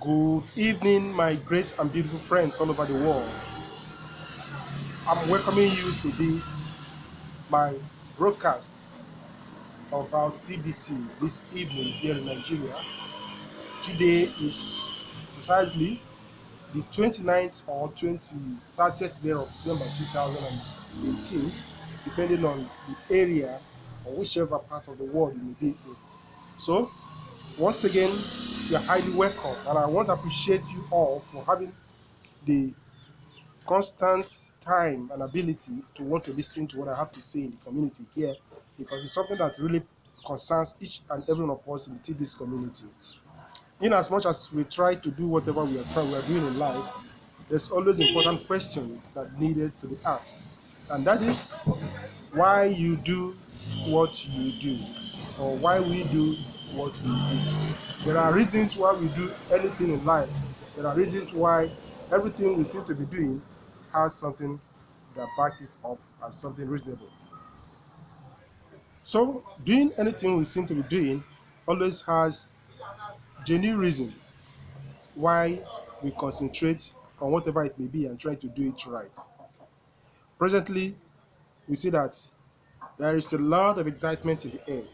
Good evening, my great and beautiful friends all over the world. I'm welcoming you to this, my broadcast about TBC this evening here in Nigeria. Today is precisely the 29th or 30th day of December 2018, depending on the area or whichever part of the world you may be in. So, once again, you're highly welcome, and I want to appreciate you all for having the constant time and ability to want to listen to what I have to say in the community here, because it's something that really concerns each and every one of us in the TBC community. In as much as we try to do whatever we are doing in life, there's always important question that needed to be asked, and that is why you do what you do, or why we do what we do. There are reasons why we do anything in life. There are reasons why everything we seem to be doing has something that backs it up as something reasonable. So doing anything we seem to be doing always has genuine reason why we concentrate on whatever it may be and try to do it right. Presently, we see that there is a lot of excitement in the air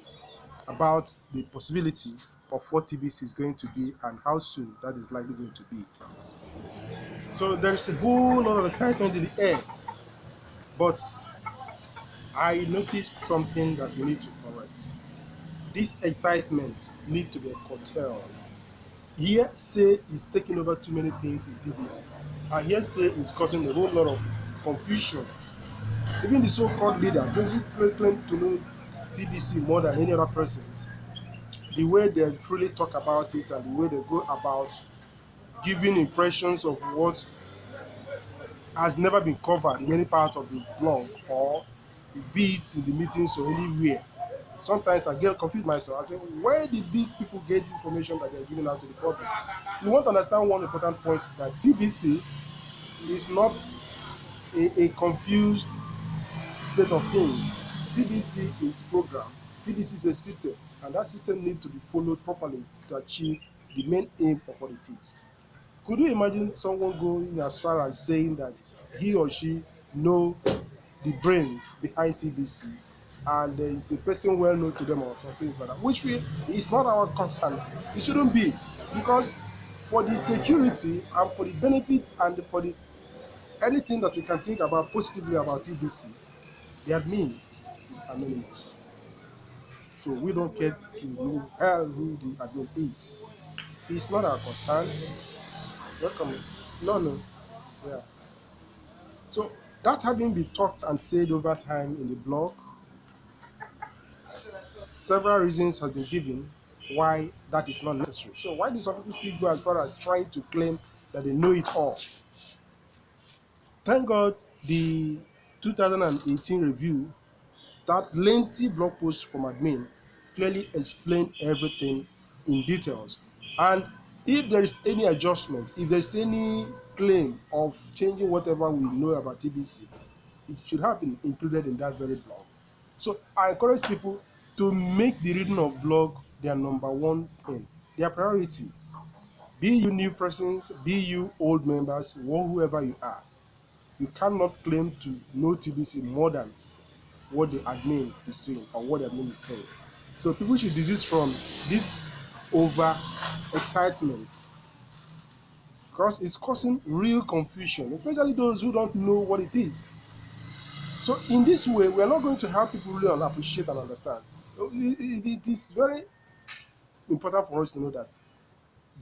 about the possibility of what TBC is going to be and how soon that is likely going to be. So there is a whole lot of excitement in the air, but I noticed something that we need to correct. This excitement needs to be curtailed. Hearsay is taking over too many things in TBC, and hearsay is causing a whole lot of confusion. Even the so-called leaders, those who claim to know TBC more than any other persons, the way they freely talk about it and the way they go about giving impressions of what has never been covered in any part of the blog or the beats in the meetings or anywhere. Sometimes I get confused myself. I say, where did these people get this information that they're giving out to the public? You want to understand one important point, that TBC is not a confused state of things. TBC is program. TBC is a system, and that system needs to be followed properly to achieve the main aim of what it is. Could you imagine someone going as far as saying that he or she know the brain behind TBC, and there is a person well known to them or something like that, which is not our concern. It shouldn't be, because for the security and for the benefits and for the anything that we can think about positively about TBC, the admin is anonymous. So we don't care to know who the admin is. It's not our concern. Welcome. No. Yeah. So that having been talked and said over time in the blog, several reasons have been given why that is not necessary. So why do some people still go as far as trying to claim that they know it all? Thank God the 2018 review, that lengthy blog post from admin, clearly explained everything in details. And if there is any adjustment, if there is any claim of changing whatever we know about TBC, it should have been included in that very blog. So I encourage people to make the reading of blog their number one thing, their priority. Be you new persons, be you old members, or whoever you are, you cannot claim to know TBC more than what the admin is doing or what the admin is saying. So people should desist from this over excitement, because it's causing real confusion, especially those who don't know what it is. So in this way, we are not going to help people really appreciate and understand. So it is very important for us to know that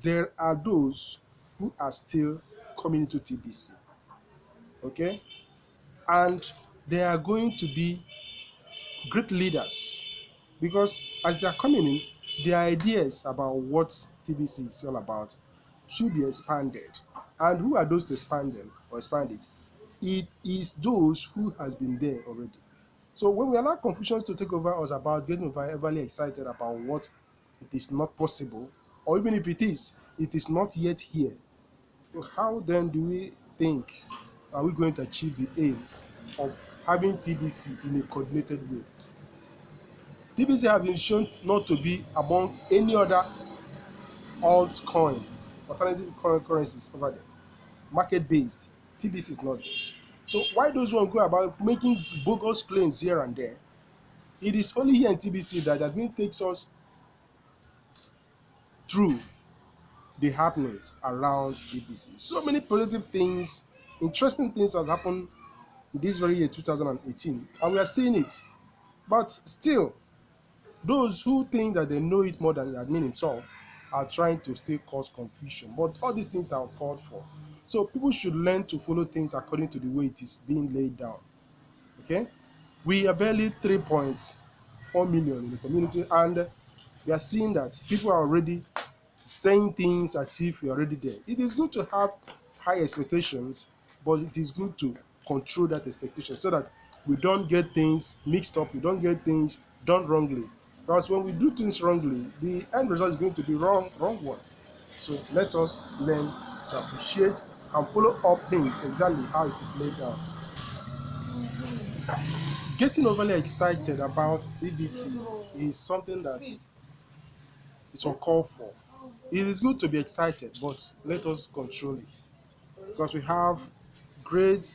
there are those who are still coming into TBC, okay? And they are going to be great leaders, because as they are coming in, their ideas about what TBC is all about should be expanded. And who are those to expand them or expand it? It is those who has been there already. So when we allow confusions to take over us about getting overly excited about what it is not possible, or even if it is not yet here, so how then do we think are we going to achieve the aim of having TBC in a coordinated way? TBC has been shown not to be among any other altcoin alternative currencies over there, market based. TBC is not there. So why those one go about making bogus claims here and there? It is only here in TBC that admin takes us through the happenings around TBC. So many positive things, interesting things have happened in this very year 2018, and we are seeing it. But still, those who think that they know it more than the admin himself are trying to still cause confusion. But all these things are uncalled for. So people should learn to follow things according to the way it is being laid down. Okay? We are barely 3.4 million in the community, and we are seeing that people are already saying things as if we are already there. It is good to have high expectations, but it is good to control that expectation so that we don't get things mixed up, we don't get things done wrongly. Because when we do things wrongly, the end result is going to be wrong one. So let us learn to appreciate and follow up things exactly how it is laid down. Getting overly excited about TBC is something that is uncalled for. It is good to be excited, but let us control it because we have great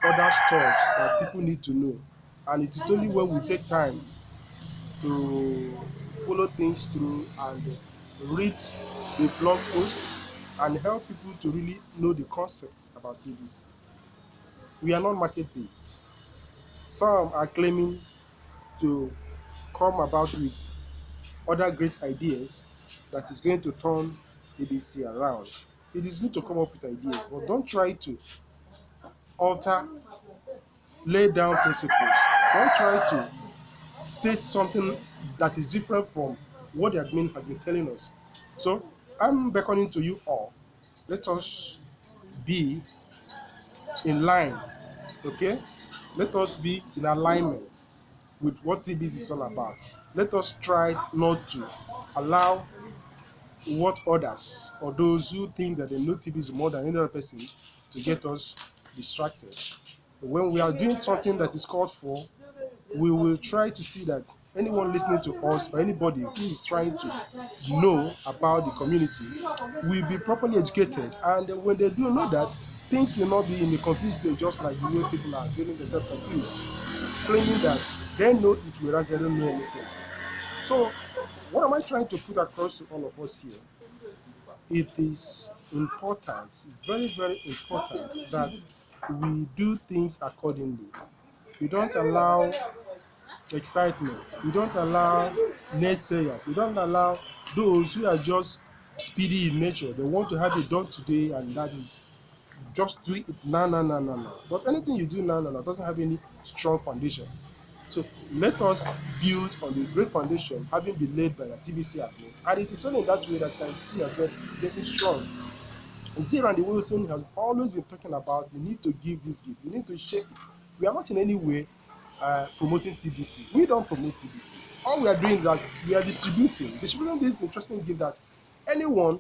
other stuff that people need to know, and it is only when we take time to follow things through and read the blog post and help people to really know the concepts about TBC. We are not market based. Some are claiming to come about with other great ideas that is going to turn TBC around. It is good to come up with ideas, but don't try to alter, lay down principles. Don't try to state something that is different from what the admin has been telling us. So I'm beckoning to you all. Let us be in line, okay? Let us be in alignment with what TBC is all about. Let us try not to allow what others or those who think that they know TBC more than any other person to get us distracted. When we are doing something that is called for, we will try to see that anyone listening to us or anybody who is trying to know about the community will be properly educated. And when they do know that, things will not be in a confused state, just like the way people are getting themselves confused, claiming that they know it whereas they don't know anything. So, what am I trying to put across to all of us here? It is important, very, very important, that we do things accordingly. We don't allow excitement. We don't allow naysayers. We don't allow those who are just speedy in nature. They want to have it done today, and that is just do it now, now, now, now, now. But anything you do now, now, now doesn't have any strong foundation. So let us build on the great foundation having been laid by the TBC admin. And it is only in that way that you can see yourself getting strong. Zero and Wilson has always been talking about the need to give this gift, the need to share it. We are not in any way promoting TBC. We don't promote TBC. All we are doing is that we are distributing this interesting gift that anyone,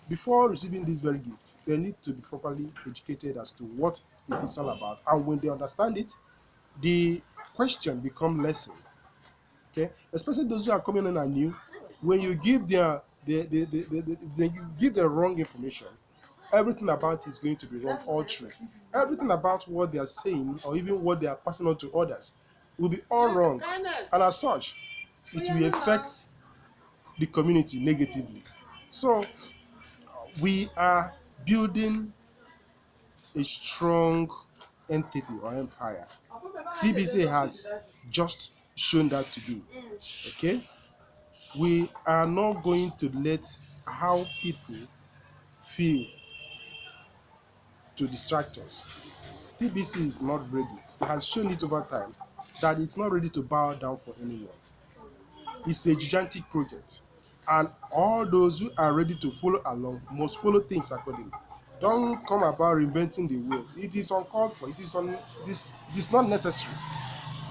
before receiving this very gift, they need to be properly educated as to what it is all about. And when they understand it, the question become lessened. Okay, especially those who are coming in and new. When you give when you give them wrong information, everything about it is going to be wrong all through. Everything about what they are saying or even what they are passing on to others will be all wrong, and as such it will affect the community negatively. So we are building a strong entity or empire. TBC has just shown that today. Okay, we are not going to let how people feel to distract us. TBC is not ready. It has shown it over time that it's not ready to bow down for anyone. It's a gigantic project, and all those who are ready to follow along must follow things accordingly. Don't come about reinventing the wheel. It is uncalled for. It is not necessary.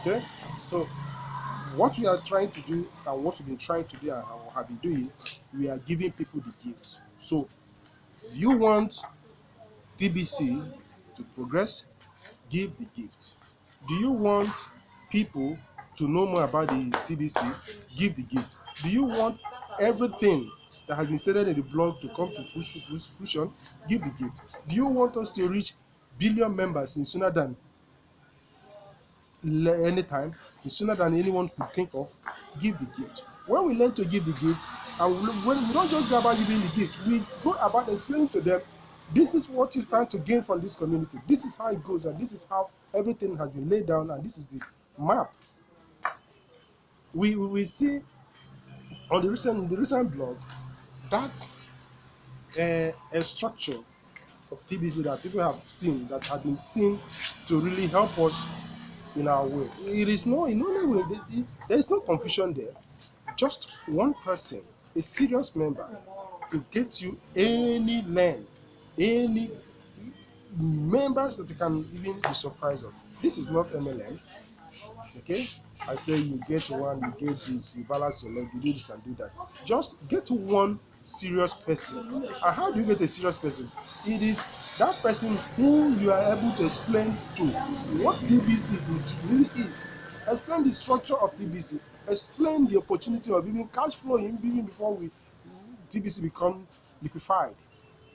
Okay, so what we are trying to do and what we've been trying to do and have been doing, we are giving people the gifts. So you want TBC to progress, give the gift. Do you want people to know more about the TBC? Give the gift. Do you want everything that has been stated in the blog to come to fruition, give the gift. Do you want us to reach billion members in sooner than any time, sooner than anyone could think of? Give the gift. When we learn to give the gift, and when we don't just go about giving the gift, we go about explaining to them, this is what you stand to gain from this community. This is how it goes, and this is how everything has been laid down, and this is the map. We see on the recent blog that a structure of TBC that people have seen, that have been seen to really help us in our way. It is no, in no way, there is no confusion there. Just one person, a serious member, to get you any land, any members that you can even be surprised of. This is not MLM, okay? I say you get one, you get this, you balance your leg, you do this and do that. Just get one serious person. And how do you get a serious person? It is that person who you are able to explain to what TBC really is. Explain the structure of TBC. Explain the opportunity of even cash flowing even before TBC become liquefied.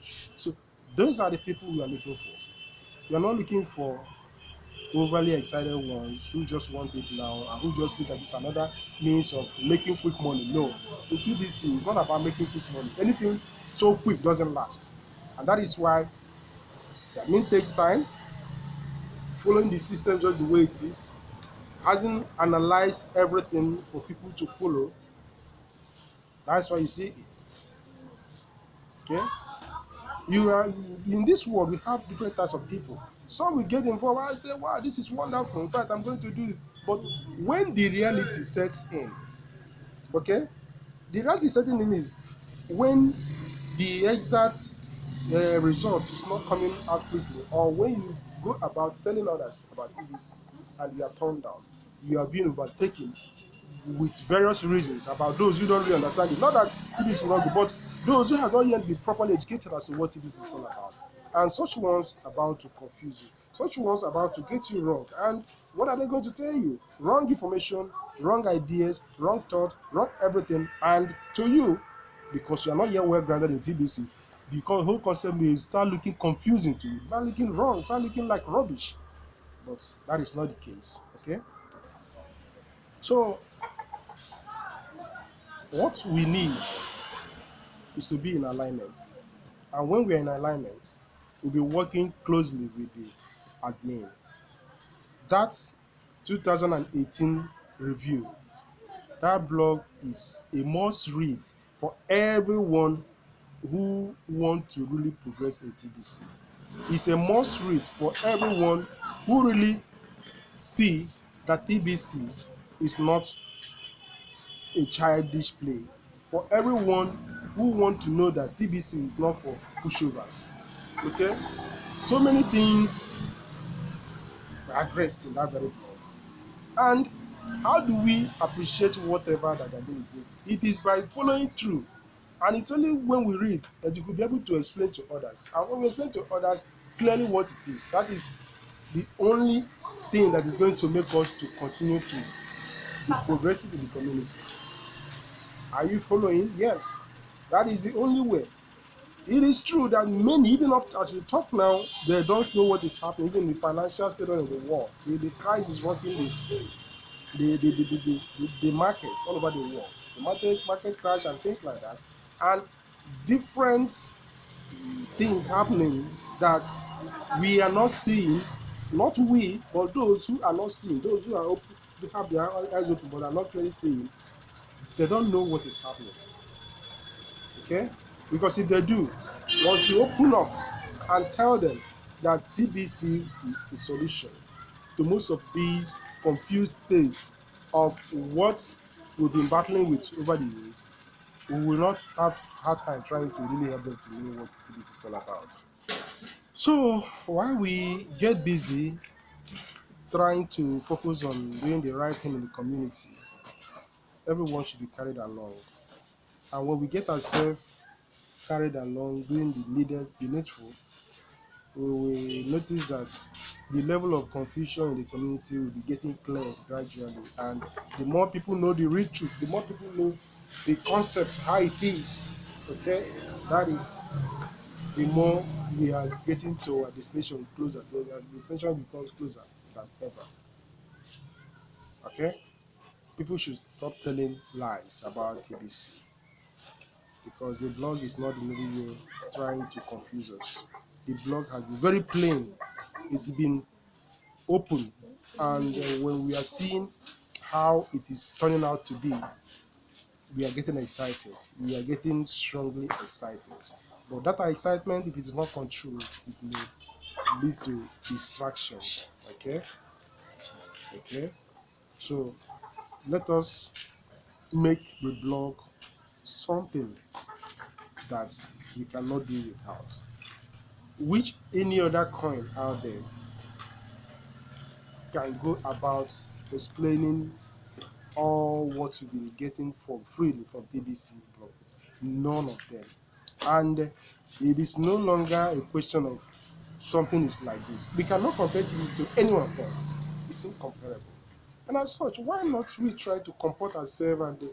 So those are the people we are looking for. We are not looking for overly excited ones who just want it now and who just look at this another means of making quick money. No, in TBC, it's not about making quick money. Anything so quick doesn't last. And that is why the admin takes time, following the system just the way it is, hasn't analyzed everything for people to follow. That's why you see it. Okay? You are in this world, we have different types of people. Some will get involved and say, wow, this is wonderful. In fact, I'm going to do it. But when the reality sets in, okay, the reality setting in is when the exact result is not coming out quickly, or when you go about telling others about this and you are turned down, you are being overtaken with various reasons about those who don't really understand it. Not that TBC is not good, but those who have not yet been properly educated as to what TBC is all about. And such ones are bound to confuse you. Such ones are bound to get you wrong. And what are they going to tell you? Wrong information, wrong ideas, wrong thought, wrong everything. And to you, because you are not yet well grounded in TBC, the whole concept may start looking confusing to you, start looking wrong, start looking like rubbish. But that is not the case. Okay? So what we need is to be in alignment. And when we are in alignment, we'll be working closely with the admin. That 2018 review, that blog is a must read for everyone who wants to really progress in TBC. It's a must read for everyone who really see that TBC is not a childish play. For everyone who want to know that TBC is not for pushovers. Okay? So many things are addressed in that very blog. And how do we appreciate whatever that they're doing? It is by following through. And it's only when we read that you could be able to explain to others. And when we explain to others clearly what it is, that is the only thing that is going to make us to continue to be progressive in the community. Are you following? Yes. That is the only way. It is true that many, even up as we talk now, they don't know what is happening, even the financial state of the world. The crisis is rocking the markets all over the world. The market crash and things like that. And different things happening that we are not seeing, not we, but those who are not seeing, those who are open, they have their eyes open but are not clearly seeing, they don't know what is happening. Okay? Because if they do, once you open up and tell them that TBC is a solution to most of these confused states of what we've been battling with over the years, we will not have hard time trying to really help them to know what TBC is all about. So while we get busy trying to focus on doing the right thing in the community, everyone should be carried along. And when we get ourselves carried along doing the needful, we will notice that the level of confusion in the community will be getting clear gradually. And the more people know the real truth, the more people know the concept, how it is, Okay, that is the more we are getting to our destination closer, the destination becomes closer than ever. Okay, people should stop telling lies about TBC because the blog is not in any way trying to confuse us. The blog has been very plain. It's been open, and when we are seeing how it is turning out to be, we are getting excited. We are getting strongly excited. But that excitement, if it is not controlled, it may lead to distraction. Okay, okay. So let us make the blog something that we cannot do without. Which any other coin out there can go about explaining all what you've been getting for freely from TBC blogs? None of them. And it is no longer a question of something is like this. We cannot compare this to any one of them. It's incomparable. And as such, why not we try to comport ourselves and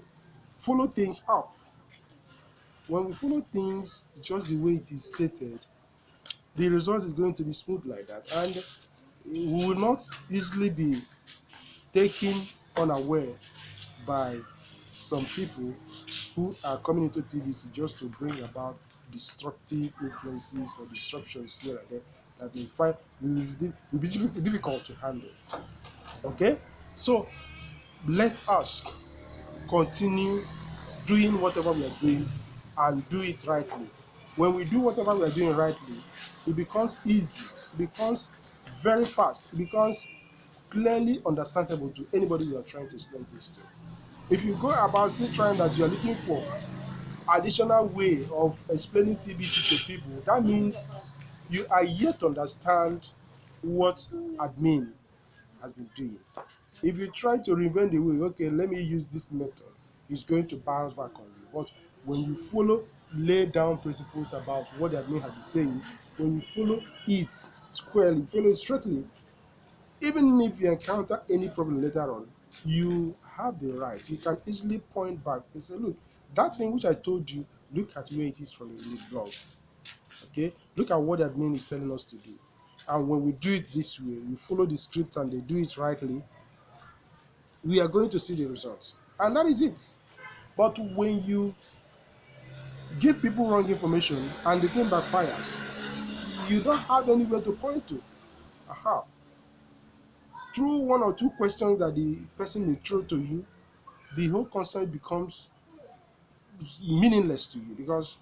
follow things up? When we follow things just the way it is stated, the result is going to be smooth like that. And we will not easily be taken unaware by some people who are coming into TBC just to bring about destructive influences or disruptions here and there that we find will be difficult to handle. Okay, so let us continue doing whatever we are doing and do it rightly. When we do whatever we are doing rightly, it becomes easy, it becomes very fast, it becomes clearly understandable to anybody you are trying to explain this to. If you go about still trying that you are looking for additional way of explaining TBC to people, that means you are yet to understand what admin has been doing. If you try to reinvent the wheel, okay, let me use this method, it's going to bounce back on you. But when you follow, lay down principles about what the admin has been saying, when you follow it squarely, follow it straightly, even if you encounter any problem later on, you have the right. You can easily point back and say, look, that thing which I told you, look at where it is from the blog. Okay, look at what the admin is telling us to do. And when we do it this way, we follow the script and they do it rightly, we are going to see the results. And that is it. But when you give people wrong information and the thing backfires, you don't have anywhere to point to. Aha. Through one or two questions that the person may throw to you, the whole concept becomes meaningless to you because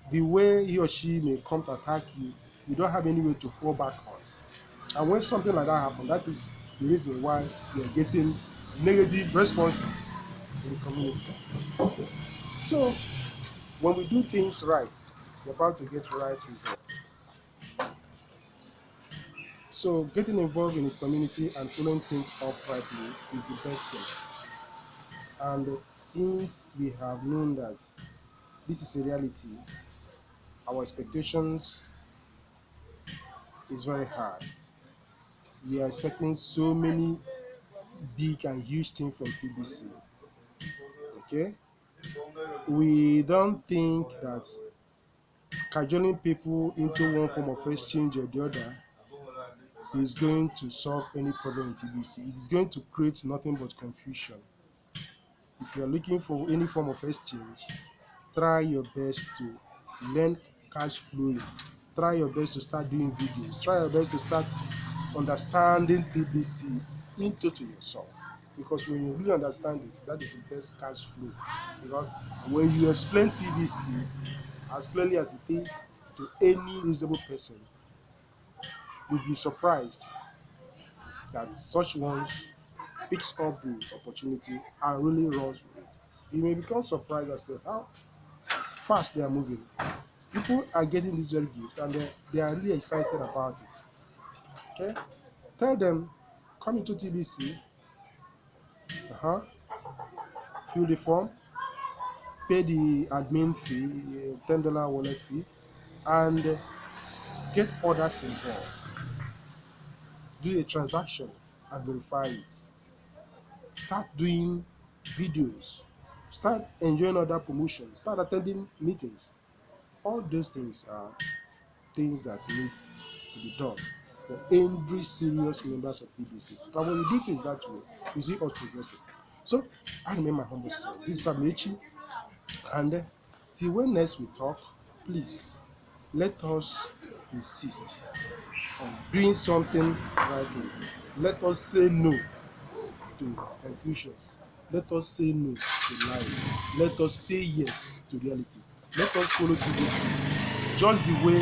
the way he or she may come to attack you, you don't have any way to fall back on. And when something like that happens, that is the reason why you are getting negative responses in the community. So when we do things right, we're bound to get right results. So getting involved in the community and following things up rightly is the best thing. And since we have known that this is a reality, our expectations is very high. We are expecting so many big and huge things from TBC. Okay? We don't think that cajoling people into one form of exchange or the other is going to solve any problem in TBC. It's going to create nothing but confusion. If you're looking for any form of exchange, try your best to learn cash flowing. Try your best to start doing videos. Try your best to start understanding TBC into to yourself. Because when you really understand it, that is the best cash flow. Because when you explain TBC as clearly as it is to any reasonable person, you'll be surprised that such ones picks up the opportunity and really runs with it. You may become surprised as to how fast they are moving. People are getting this very gift and they are really excited about it. Okay? Tell them, come into TBC, fill the form, pay the admin fee, $10 wallet fee, and get others involved. Do a transaction and verify it. Start doing videos start enjoying other promotions, start attending meetings. All those things are things that need to be done for every serious members of TBC. But when we do things that way, you see us progressing. So I remain my humble self. This is Amechi, and till when next we talk, please let us insist on doing something rightly. Let us say no to confusions. Let us say no to lying. Let us say yes to reality. Let us follow TBC just the way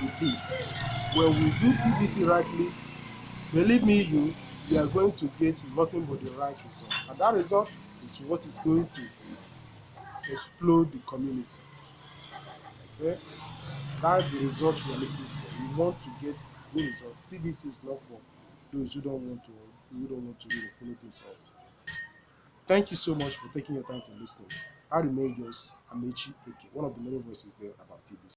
it is. When we do TBC rightly, believe me, you are going to get nothing but the right result. And that result is what is going to explode the community. Okay? That's the result we are looking for. We want to get good result. TBC is not for those who don't want to follow things up. Thank you so much for taking your time to listen. I remain yours, Amechi Eke, one of the many voices there about TBC.